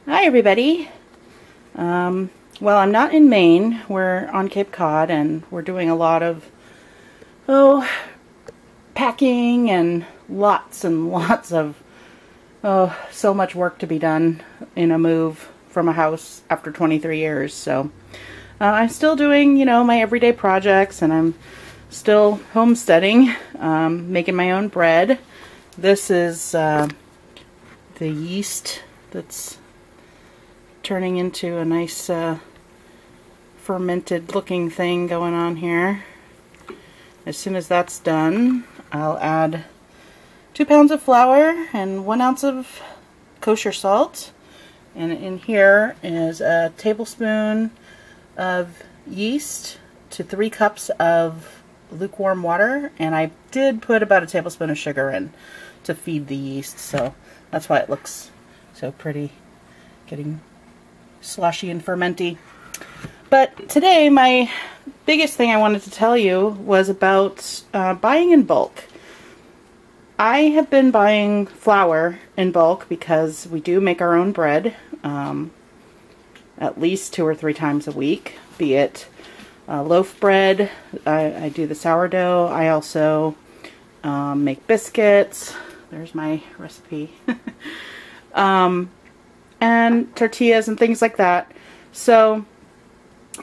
Hi everybody. Well, I'm not in Maine. We're on Cape Cod and we're doing a lot of packing and lots of so much work to be done in a move from a house after 23 years. So I'm still doing, my everyday projects, and I'm still homesteading, making my own bread. This is the yeast that's turning into a nice fermented looking thing going on here. As soon as that's done, I'll add 2 pounds of flour and 1 ounce of kosher salt. And in here is a tablespoon of yeast to 3 cups of lukewarm water. And I did put about a tablespoon of sugar in to feed the yeast, so that's why it looks so pretty, getting slushy and fermenty. But today my biggest thing I wanted to tell you was about buying in bulk. I have been buying flour in bulk because we do make our own bread at least 2 or 3 times a week, be it loaf bread. I do the sourdough. I also make biscuits. There's my recipe. And tortillas and things like that. So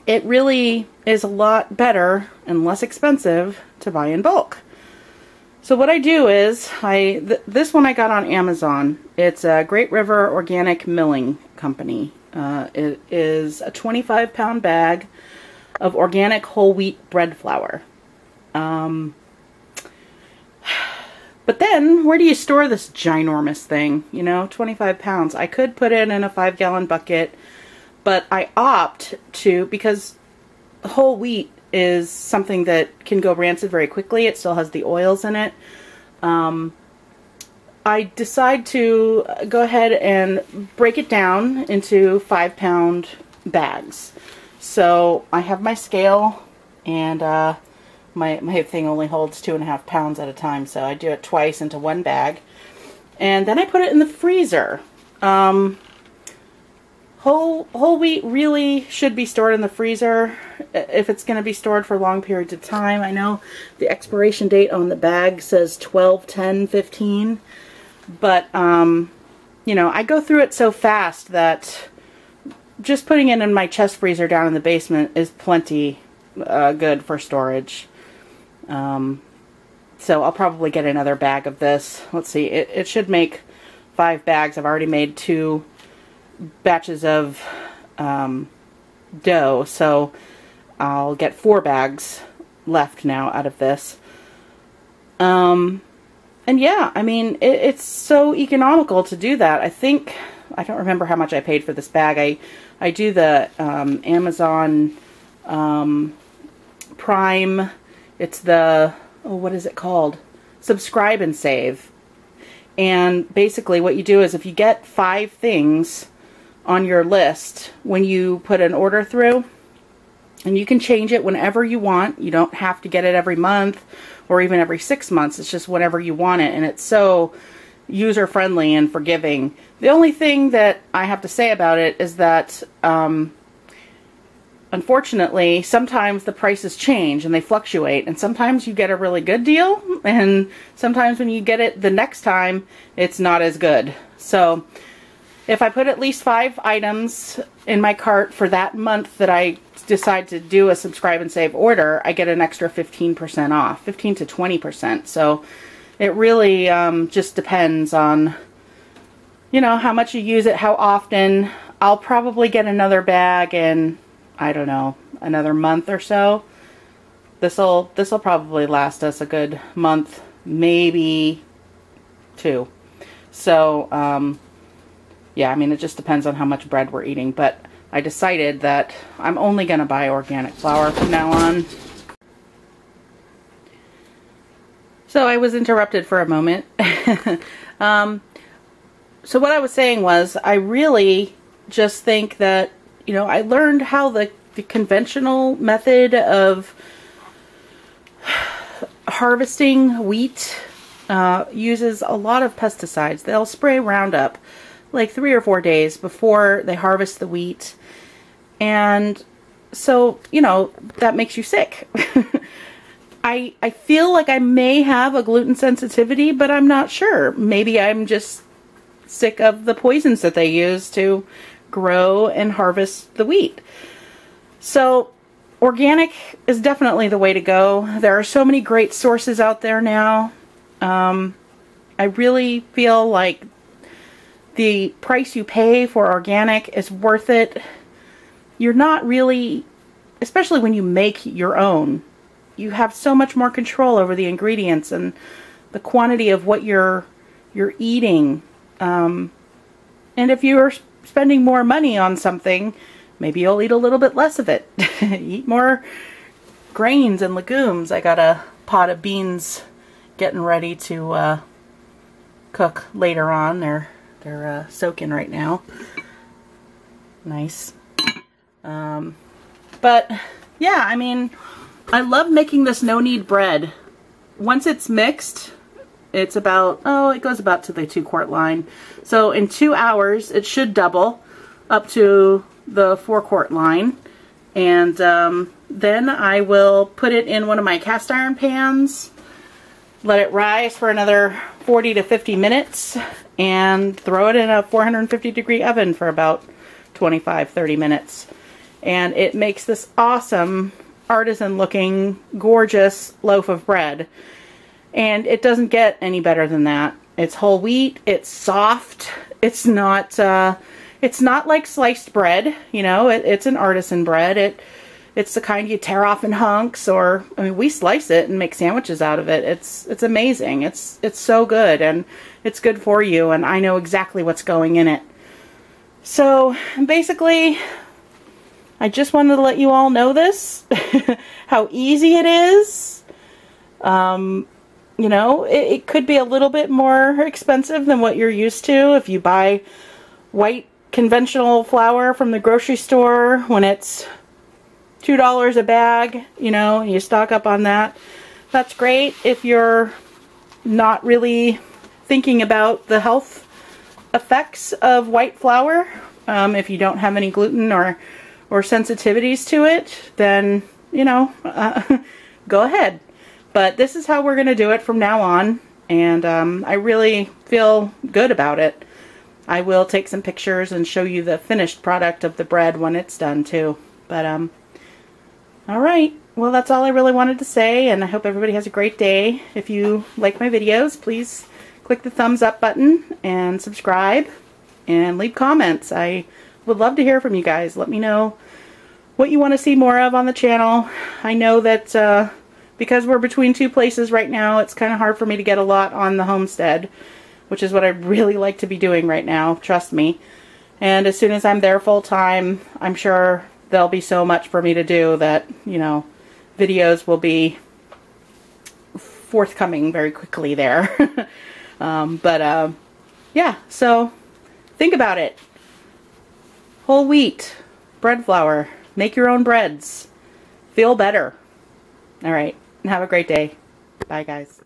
it really is a lot better and less expensive to buy in bulk. So what I do is, this one I got on Amazon. It's a Great River Organic Milling Company. It is a 25-pound bag of organic whole wheat bread flour. But then, where do you store this ginormous thing? 25 pounds. I could put it in a 5-gallon bucket, but I opt to, because whole wheat is something that can go rancid very quickly. It still has the oils in it. I decide to go ahead and break it down into 5-pound bags. So I have my scale, and my thing only holds 2.5 pounds at a time, so I do it twice into one bag. And then I put it in the freezer. Whole wheat really should be stored in the freezer if it's going to be stored for long periods of time. I know the expiration date on the bag says 12/10/15, but I go through it so fast that just putting it in my chest freezer down in the basement is plenty good for storage. So I'll probably get another bag of this. Let's see, it should make 5 bags. I've already made 2 batches of dough, so I'll get 4 bags left now out of this. And yeah, I mean, it's so economical to do that. I don't remember how much I paid for this bag. I do the Amazon Prime. It's the, what is it called? Subscribe and Save. And basically what you do is, if you get 5 things on your list when you put an order through, and you can change it whenever you want. You don't have to get it every month or even every 6 months. It's just whenever you want it, and it's so user-friendly and forgiving. The only thing that I have to say about it is that unfortunately, sometimes the prices change and they fluctuate, and sometimes you get a really good deal, and sometimes when you get it the next time, it's not as good. So if I put at least 5 items in my cart for that month that I decide to do a subscribe and save order, I get an extra 15% off, 15 to 20%. So it really just depends on, how much you use it, how often. I'll probably get another bag in, I don't know, another month or so. This'll probably last us a good month, maybe 2. So yeah, I mean, it just depends on how much bread we're eating, but I decided that I'm only going to buy organic flour from now on. So I was interrupted for a moment. So what I was saying was, I really just think that, I learned how the conventional method of harvesting wheat uses a lot of pesticides. They'll spray Roundup. like 3 or 4 days before they harvest the wheat. And so, you know, that makes you sick. I feel like I may have a gluten sensitivity, but I'm not sure. Maybe I'm just sick of the poisons that they use to grow and harvest the wheat. So organic is definitely the way to go. There are so many great sources out there now. I really feel like the price you pay for organic is worth it. You're not really, especially when you make your own, you have so much more control over the ingredients and the quantity of what you're eating. And if you're spending more money on something, maybe you'll eat a little bit less of it. Eat more grains and legumes. I got a pot of beans getting ready to cook later on. They're soaking right now. Nice. But yeah, I mean, I love making this no-knead bread. Once it's mixed, it's about, it goes about to the 2-quart line. So in 2 hours, it should double up to the 4-quart line. And then I will put it in one of my cast iron pans, let it rise for another 40 to 50 minutes, and throw it in a 450-degree oven for about 25-30 minutes. And it makes this awesome, artisan-looking, gorgeous loaf of bread. And it doesn't get any better than that. It's whole wheat. It's soft. It's not like sliced bread. You know, it's an artisan bread. It's the kind you tear off in hunks, or I mean, we slice it and make sandwiches out of it. It's amazing. It's so good, and it's good for you. And I know exactly what's going in it. So basically, I just wanted to let you all know this, how easy it is. You know, it could be a little bit more expensive than what you're used to if you buy white conventional flour from the grocery store when it's $2 a bag, you know, and you stock up on that. That's great if you're not really thinking about the health effects of white flour. If you don't have any gluten or sensitivities to it, then, you know, go ahead. But this is how we're going to do it from now on, and I really feel good about it. I will take some pictures and show you the finished product of the bread when it's done too. But alright, well, that's all I really wanted to say, and I hope everybody has a great day. If you like my videos, please click the thumbs up button and subscribe and leave comments. I would love to hear from you guys. Let me know what you want to see more of on the channel. I know that because we're between 2 places right now, it's kind of hard for me to get a lot on the homestead, which is what I really like to be doing right now, trust me. And as soon as I'm there full time, I'm sure there'll be so much for me to do that, you know, videos will be forthcoming very quickly there. Yeah, so think about it. Whole wheat, bread flour, make your own breads. Feel better. All right, and have a great day. Bye, guys.